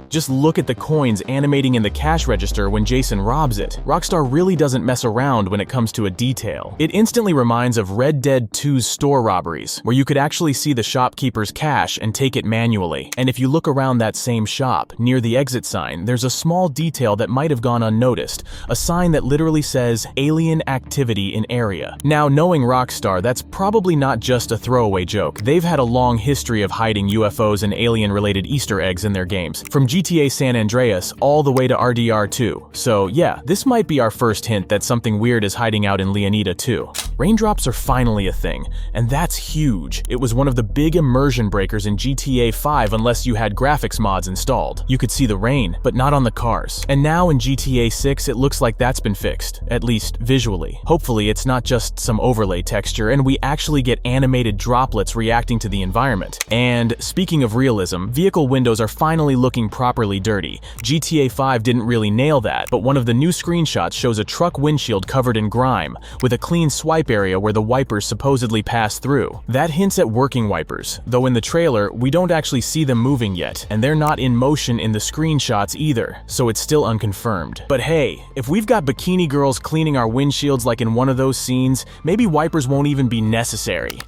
Just look at the coins animating in the cash register when Jason robs it. Rockstar really doesn't mess around when it comes to a detail. It instantly reminds of Red Dead 2's store robberies, where you could actually see the shopkeeper's cash and take it manually. And if you look around that same shop, near the exit sign, there's a small detail that might have gone unnoticed, a sign that literally says "Alien Activity in Area." Now, knowing Rockstar, that's probably not just a throwaway joke. They've had a long history of hiding UFOs and alien-related Easter eggs in their games, from GTA San Andreas all the way to RDR 2. So yeah, this might be our first hint that something weird is hiding out in Leonida too. Raindrops are finally a thing, and that's huge. It was one of the big immersion breakers in GTA 5 unless you had graphics mods installed. You could see the rain, but not on the cars. And now in GTA 6, it looks like that's been fixed, at least visually. Hopefully it's not just some overlay texture and we actually get animated droplets reacting to the environment. And speaking of realism, vehicle windows are finally looking properly dirty. GTA 5 didn't really nail that, but one of the new screenshots shows a truck windshield covered in grime, with a clean swipe area where the wipers supposedly pass through. That hints at working wipers, though in the trailer, we don't actually see them moving yet, and they're not in motion in the screenshots either, so it's still unconfirmed. But hey, if we've got bikini girls cleaning our windshields like in one of those scenes, maybe wipers won't even be necessary.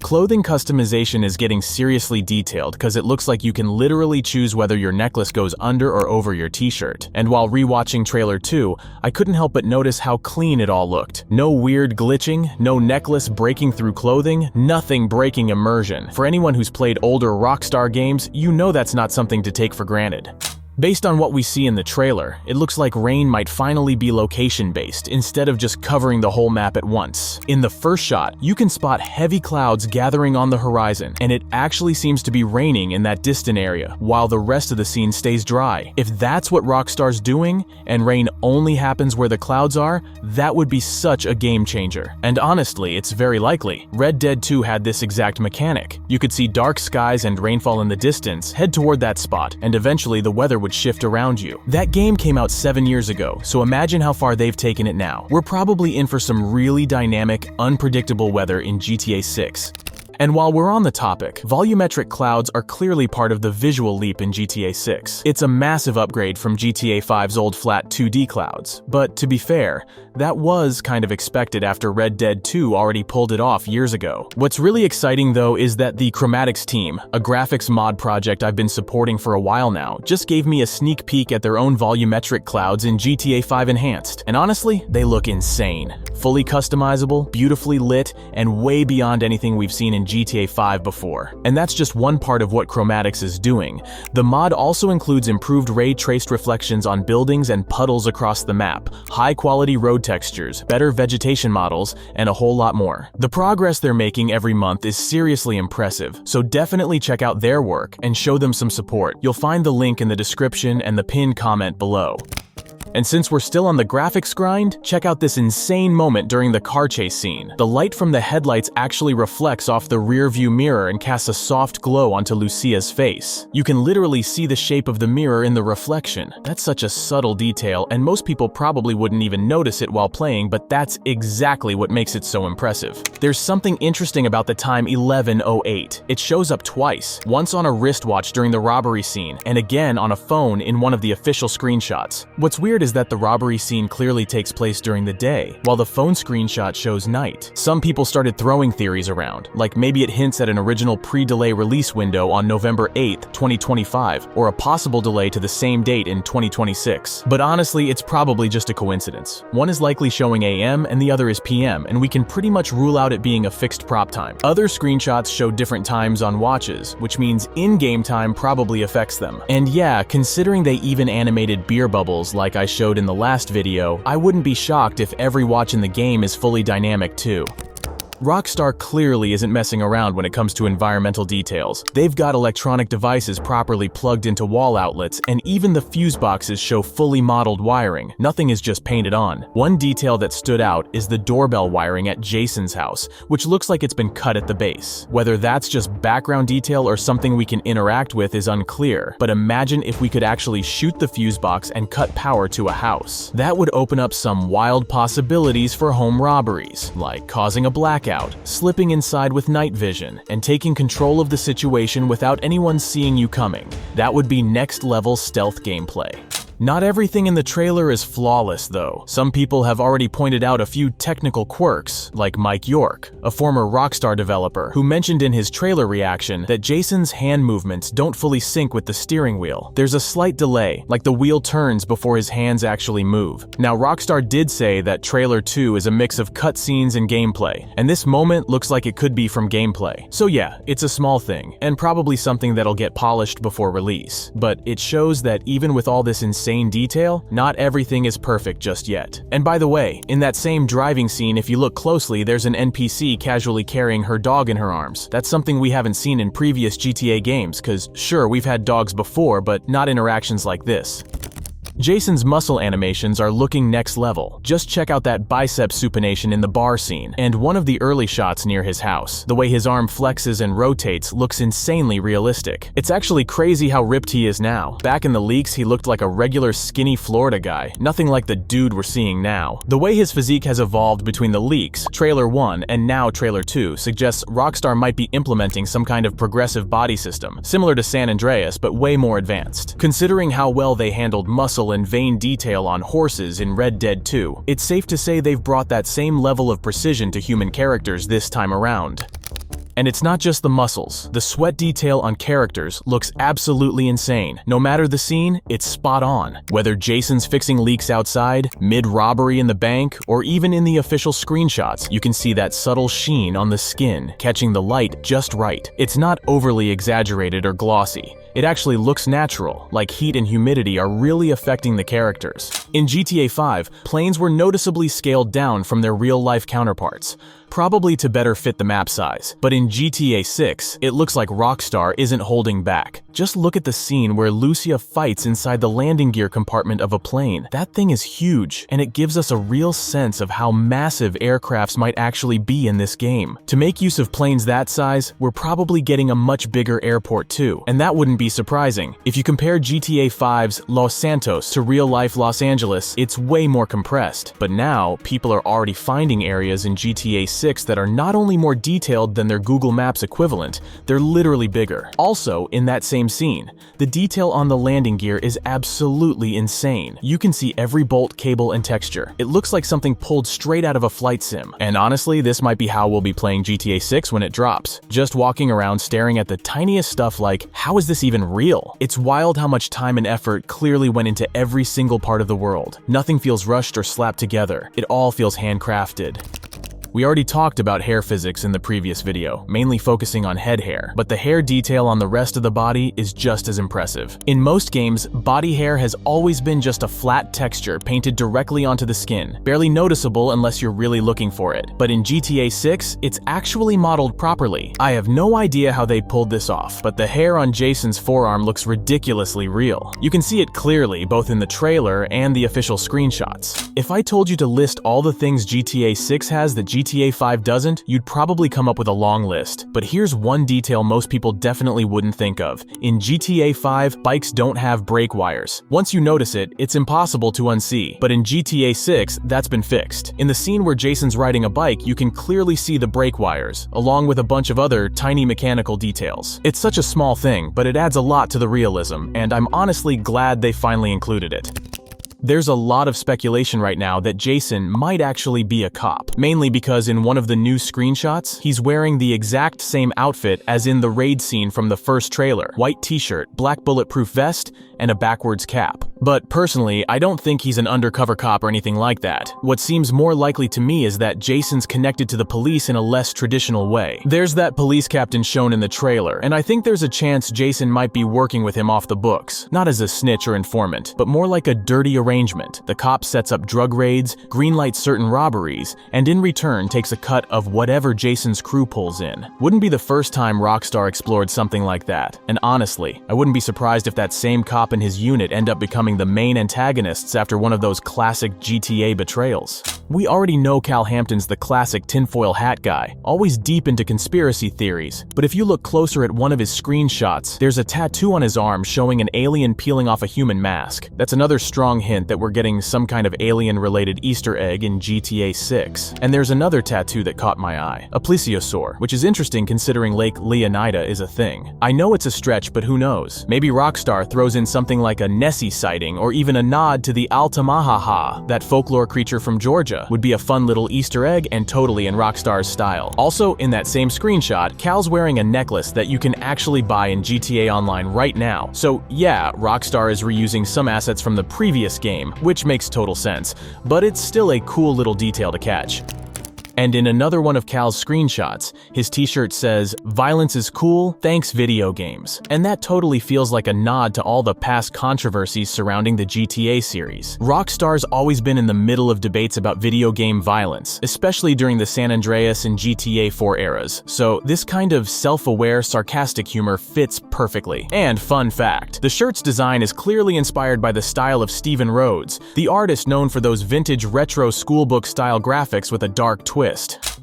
Clothing customization is getting seriously detailed because it looks like you can literally choose whether your necklace goes under or over your t-shirt. And while rewatching trailer 2, I couldn't help but notice how clean it all looked. No weird glitching, no necklace breaking through clothing, nothing breaking immersion. For anyone who's played older Rockstar games, you know that's not something to take for granted. Based on what we see in the trailer, it looks like rain might finally be location-based instead of just covering the whole map at once. In the first shot, you can spot heavy clouds gathering on the horizon, and it actually seems to be raining in that distant area, while the rest of the scene stays dry. If that's what Rockstar's doing, and rain only happens where the clouds are, that would be such a game changer. And honestly, it's very likely. Red Dead 2 had this exact mechanic. You could see dark skies and rainfall in the distance, head toward that spot, and eventually the weather would shift around you. That game came out 7 years ago, so imagine how far they've taken it now. We're probably in for some really dynamic, unpredictable weather in GTA 6. And while we're on the topic, volumetric clouds are clearly part of the visual leap in GTA 6. It's a massive upgrade from GTA 5's old flat 2D clouds. But to be fair, that was kind of expected after Red Dead 2 already pulled it off years ago. What's really exciting though is that the Chromatics team, a graphics mod project I've been supporting for a while now, just gave me a sneak peek at their own volumetric clouds in GTA 5 Enhanced. And honestly, they look insane. Fully customizable, beautifully lit, and way beyond anything we've seen in GTA 5 before. And that's just one part of what Chromatics is doing. The mod also includes improved ray-traced reflections on buildings and puddles across the map, high-quality road textures, better vegetation models, and a whole lot more. The progress they're making every month is seriously impressive, so definitely check out their work and show them some support. You'll find the link in the description and the pinned comment below. And since we're still on the graphics grind, check out this insane moment during the car chase scene. The light from the headlights actually reflects off the rear view mirror and casts a soft glow onto Lucia's face. You can literally see the shape of the mirror in the reflection. That's such a subtle detail, and most people probably wouldn't even notice it while playing, but that's exactly what makes it so impressive. There's something interesting about the time 11:08. It shows up twice, once on a wristwatch during the robbery scene, and again on a phone in one of the official screenshots. What's weird is that the robbery scene clearly takes place during the day, while the phone screenshot shows night. Some people started throwing theories around, like maybe it hints at an original pre-delay release window on November 8th, 2025, or a possible delay to the same date in 2026. But honestly, it's probably just a coincidence. One is likely showing AM and the other is PM, and we can pretty much rule out it being a fixed prop time. Other screenshots show different times on watches, which means in-game time probably affects them. And yeah, considering they even animated beer bubbles like I showed in the last video, I wouldn't be shocked if every watch in the game is fully dynamic too. Rockstar clearly isn't messing around when it comes to environmental details. They've got electronic devices properly plugged into wall outlets, and even the fuse boxes show fully modeled wiring. Nothing is just painted on. One detail that stood out is the doorbell wiring at Jason's house, which looks like it's been cut at the base. Whether that's just background detail or something we can interact with is unclear, but imagine if we could actually shoot the fuse box and cut power to a house. That would open up some wild possibilities for home robberies, like causing a blackout scout, slipping inside with night vision, and taking control of the situation without anyone seeing you coming. That would be next-level stealth gameplay. Not everything in the trailer is flawless, though. Some people have already pointed out a few technical quirks, like Mike York, a former Rockstar developer, who mentioned in his trailer reaction that Jason's hand movements don't fully sync with the steering wheel. There's a slight delay, like the wheel turns before his hands actually move. Now, Rockstar did say that Trailer 2 is a mix of cutscenes and gameplay, and this moment looks like it could be from gameplay. So yeah, it's a small thing, and probably something that'll get polished before release. But it shows that even with all this insane detail, not everything is perfect just yet. And by the way, in that same driving scene, if you look closely, there's an NPC casually carrying her dog in her arms. That's something we haven't seen in previous GTA games, cause sure, we've had dogs before, but not interactions like this. Jason's muscle animations are looking next level. Just check out that bicep supination in the bar scene, and one of the early shots near his house. The way his arm flexes and rotates looks insanely realistic. It's actually crazy how ripped he is now. Back in the leaks, he looked like a regular skinny Florida guy, nothing like the dude we're seeing now. The way his physique has evolved between the leaks, Trailer 1, and now Trailer 2 suggests Rockstar might be implementing some kind of progressive body system, similar to San Andreas but way more advanced. Considering how well they handled muscle and vein detail on horses in Red Dead 2, it's safe to say they've brought that same level of precision to human characters this time around. And it's not just the muscles. The sweat detail on characters looks absolutely insane. No matter the scene, it's spot on. Whether Jason's fixing leaks outside, mid-robbery in the bank, or even in the official screenshots, you can see that subtle sheen on the skin, catching the light just right. It's not overly exaggerated or glossy. It actually looks natural, like heat and humidity are really affecting the characters. In GTA 5, planes were noticeably scaled down from their real-life counterparts, probably to better fit the map size. But in GTA 6, it looks like Rockstar isn't holding back. Just look at the scene where Lucia fights inside the landing gear compartment of a plane. That thing is huge, and it gives us a real sense of how massive aircrafts might actually be in this game. To make use of planes that size, we're probably getting a much bigger airport too, and that wouldn't be surprising. If you compare GTA 5's Los Santos to real-life Los Angeles, it's way more compressed. But now, people are already finding areas in GTA 6 that are not only more detailed than their Google Maps equivalent, they're literally bigger. Also, in that same scene, the detail on the landing gear is absolutely insane. You can see every bolt, cable, and texture. It looks like something pulled straight out of a flight sim. And honestly, this might be how we'll be playing GTA 6 when it drops. Just walking around staring at the tiniest stuff like, how is this even real? It's wild how much time and effort clearly went into every single part of the world. Nothing feels rushed or slapped together. It all feels handcrafted. We already talked about hair physics in the previous video, mainly focusing on head hair, but the hair detail on the rest of the body is just as impressive. In most games, body hair has always been just a flat texture painted directly onto the skin, barely noticeable unless you're really looking for it. But in GTA 6, it's actually modeled properly. I have no idea how they pulled this off, but the hair on Jason's forearm looks ridiculously real. You can see it clearly both in the trailer and the official screenshots. If I told you to list all the things GTA 6 has that GTA 5 doesn't, you'd probably come up with a long list. But here's one detail most people definitely wouldn't think of. In GTA 5, bikes don't have brake wires. Once you notice it, it's impossible to unsee. But in GTA 6, that's been fixed. In the scene where Jason's riding a bike, you can clearly see the brake wires, along with a bunch of other tiny mechanical details. It's such a small thing, but it adds a lot to the realism, and I'm honestly glad they finally included it. There's a lot of speculation right now that Jason might actually be a cop, mainly because in one of the new screenshots, he's wearing the exact same outfit as in the raid scene from the first trailer: white t-shirt, black bulletproof vest, and a backwards cap. But personally, I don't think he's an undercover cop or anything like that. What seems more likely to me is that Jason's connected to the police in a less traditional way. There's that police captain shown in the trailer, and I think there's a chance Jason might be working with him off the books, not as a snitch or informant, but more like a dirty arrangement. The cop sets up drug raids, greenlights certain robberies, and in return takes a cut of whatever Jason's crew pulls in. Wouldn't be the first time Rockstar explored something like that, and honestly, I wouldn't be surprised if that same cop and his unit end up becoming the main antagonists after one of those classic GTA betrayals. We already know Cal Hampton's the classic tinfoil hat guy, always deep into conspiracy theories, but if you look closer at one of his screenshots, there's a tattoo on his arm showing an alien peeling off a human mask. That's another strong hint hint that we're getting some kind of alien-related Easter egg in GTA 6. And there's another tattoo that caught my eye, a plesiosaur, which is interesting considering Lake Leonida is a thing. I know it's a stretch, but who knows? Maybe Rockstar throws in something like a Nessie sighting or even a nod to the Altamaha, that folklore creature from Georgia. Would be a fun little Easter egg and totally in Rockstar's style. Also, in that same screenshot, Cal's wearing a necklace that you can actually buy in GTA Online right now. So yeah, Rockstar is reusing some assets from the previous game, which makes total sense, but it's still a cool little detail to catch. And in another one of Cal's screenshots, his t-shirt says, "Violence is cool, thanks video games." And that totally feels like a nod to all the past controversies surrounding the GTA series. Rockstar's always been in the middle of debates about video game violence, especially during the San Andreas and GTA 4 eras, so this kind of self-aware, sarcastic humor fits perfectly. And fun fact, the shirt's design is clearly inspired by the style of Stephen Rhodes, the artist known for those vintage retro schoolbook-style graphics with a dark twist.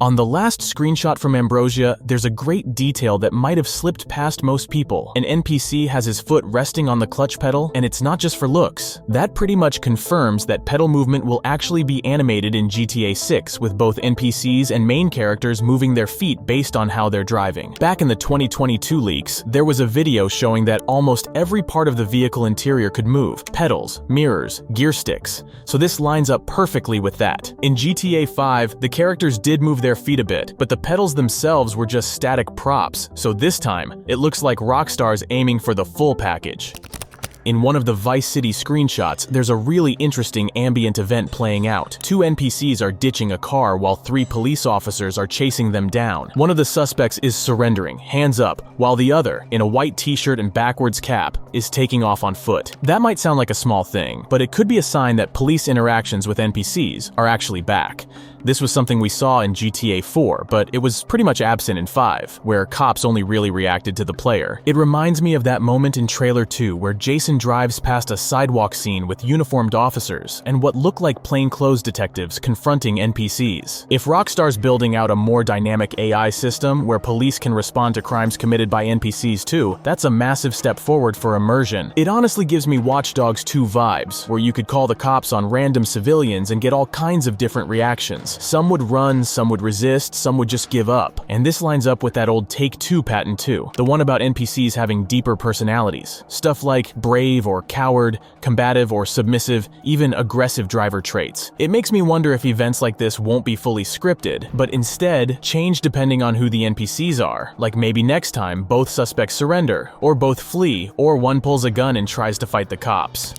On the last screenshot from Ambrosia, there's a great detail that might have slipped past most people. An NPC has his foot resting on the clutch pedal, and it's not just for looks. That pretty much confirms that pedal movement will actually be animated in GTA 6, with both NPCs and main characters moving their feet based on how they're driving. Back in the 2022 leaks, there was a video showing that almost every part of the vehicle interior could move: pedals, mirrors, gear sticks. So this lines up perfectly with that. In GTA 5, the characters did move their feet a bit, but the pedals themselves were just static props, so this time, it looks like Rockstar's aiming for the full package. In one of the Vice City screenshots, there's a really interesting ambient event playing out. Two NPCs are ditching a car while three police officers are chasing them down. One of the suspects is surrendering, hands up, while the other, in a white t-shirt and backwards cap, is taking off on foot. That might sound like a small thing, but it could be a sign that police interactions with NPCs are actually back. This was something we saw in GTA 4, but it was pretty much absent in 5, where cops only really reacted to the player. It reminds me of that moment in Trailer 2 where Jason drives past a sidewalk scene with uniformed officers and what look like plainclothes detectives confronting NPCs. If Rockstar's building out a more dynamic AI system where police can respond to crimes committed by NPCs too, that's a massive step forward for immersion. It honestly gives me Watch Dogs 2 vibes, where you could call the cops on random civilians and get all kinds of different reactions. Some would run, some would resist, some would just give up. And this lines up with that old Take-Two patent too, the one about NPCs having deeper personalities. Stuff like brave or coward, combative or submissive, even aggressive driver traits. It makes me wonder if events like this won't be fully scripted, but instead change depending on who the NPCs are. Like maybe next time both suspects surrender, or both flee, or one pulls a gun and tries to fight the cops.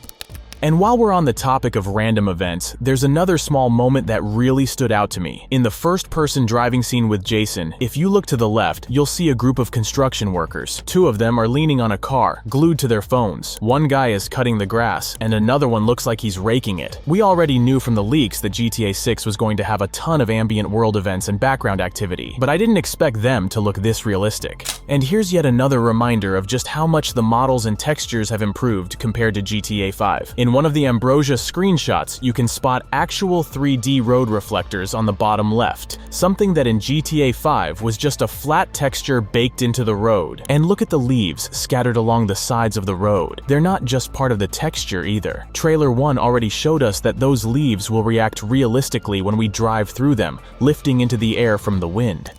And while we're on the topic of random events, there's another small moment that really stood out to me. In the first-person driving scene with Jason, if you look to the left, you'll see a group of construction workers. Two of them are leaning on a car, glued to their phones. One guy is cutting the grass, and another one looks like he's raking it. We already knew from the leaks that GTA 6 was going to have a ton of ambient world events and background activity, but I didn't expect them to look this realistic. And here's yet another reminder of just how much the models and textures have improved compared to GTA 5. In one of the Ambrosia screenshots, you can spot actual 3D road reflectors on the bottom left, something that in GTA 5 was just a flat texture baked into the road. And look at the leaves scattered along the sides of the road. They're not just part of the texture either. Trailer 1 already showed us that those leaves will react realistically when we drive through them, lifting into the air from the wind.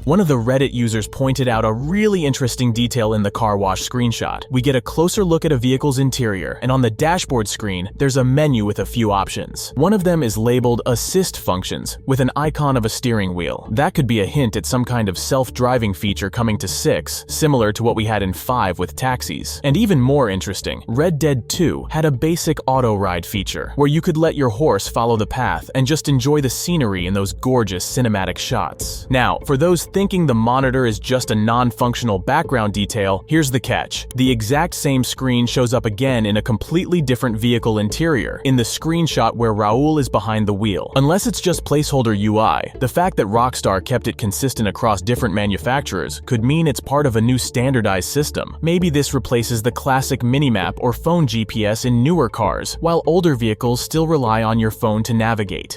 One of the Reddit users pointed out a really interesting detail in the car wash screenshot. We get a closer look at a vehicle's interior, and on the dashboard screen, there's a menu with a few options. One of them is labeled Assist Functions, with an icon of a steering wheel. That could be a hint at some kind of self-driving feature coming to 6, similar to what we had in 5 with taxis. And even more interesting, Red Dead 2 had a basic auto-ride feature, where you could let your horse follow the path and just enjoy the scenery in those gorgeous cinematic shots. Now, for those thinking the monitor is just a non-functional background detail, here's the catch. The exact same screen shows up again in a completely different vehicle interior, in the screenshot where Raul is behind the wheel. Unless it's just placeholder UI, the fact that Rockstar kept it consistent across different manufacturers could mean it's part of a new standardized system. Maybe this replaces the classic minimap or phone GPS in newer cars, while older vehicles still rely on your phone to navigate.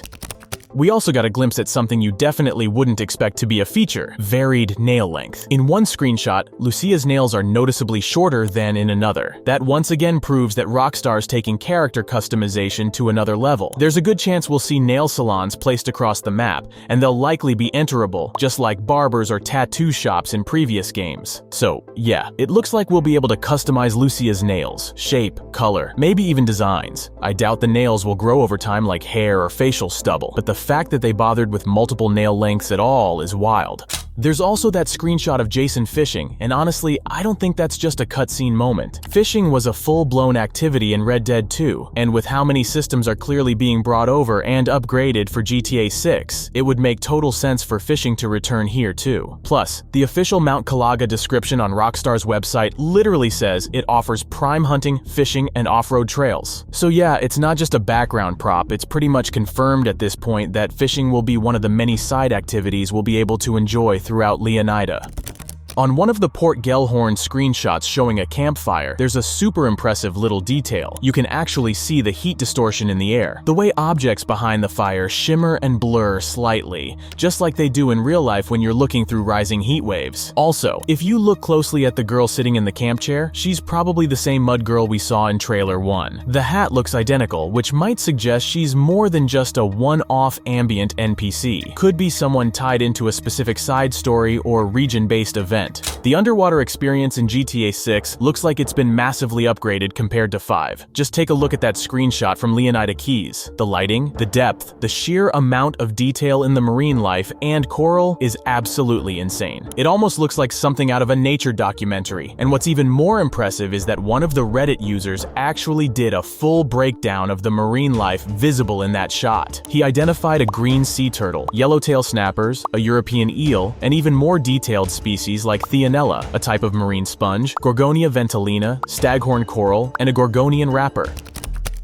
We also got a glimpse at something you definitely wouldn't expect to be a feature: varied nail length. In one screenshot, Lucia's nails are noticeably shorter than in another. That once again proves that Rockstar's taking character customization to another level. There's a good chance we'll see nail salons placed across the map, and they'll likely be enterable, just like barbers or tattoo shops in previous games. So yeah, it looks like we'll be able to customize Lucia's nails, shape, color, maybe even designs. I doubt the nails will grow over time like hair or facial stubble, but the fact that they bothered with multiple nail lengths at all is wild. There's also that screenshot of Jason fishing, and honestly, I don't think that's just a cutscene moment. Fishing was a full-blown activity in Red Dead 2, and with how many systems are clearly being brought over and upgraded for GTA 6, it would make total sense for fishing to return here too. Plus, the official Mount Calaga description on Rockstar's website literally says it offers prime hunting, fishing, and off-road trails. So yeah, it's not just a background prop, it's pretty much confirmed at this point that fishing will be one of the many side activities we'll be able to enjoy throughout Leonida. On one of the Port Gellhorn screenshots showing a campfire, there's a super impressive little detail. You can actually see the heat distortion in the air, the way objects behind the fire shimmer and blur slightly, just like they do in real life when you're looking through rising heat waves. Also, if you look closely at the girl sitting in the camp chair, she's probably the same mud girl we saw in Trailer 1. The hat looks identical, which might suggest she's more than just a one-off ambient NPC. Could be someone tied into a specific side story or region-based event. The underwater experience in GTA 6 looks like it's been massively upgraded compared to 5. Just take a look at that screenshot from Leonida Keys. The lighting, the depth, the sheer amount of detail in the marine life and coral is absolutely insane. It almost looks like something out of a nature documentary. And what's even more impressive is that one of the Reddit users actually did a full breakdown of the marine life visible in that shot. He identified a green sea turtle, yellowtail snappers, a European eel, and even more detailed species like Theanella, a type of marine sponge, Gorgonia ventellina, staghorn coral, and a Gorgonian wrapper.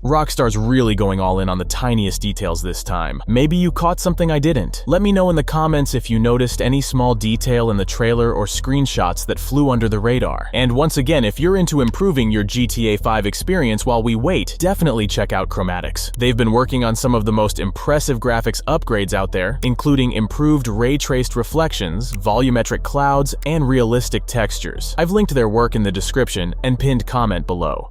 Rockstar's really going all in on the tiniest details this time. Maybe you caught something I didn't. Let me know in the comments if you noticed any small detail in the trailer or screenshots that flew under the radar. And once again, if you're into improving your GTA 5 experience while we wait, definitely check out Chromatics. They've been working on some of the most impressive graphics upgrades out there, including improved ray-traced reflections, volumetric clouds, and realistic textures. I've linked their work in the description and pinned comment below.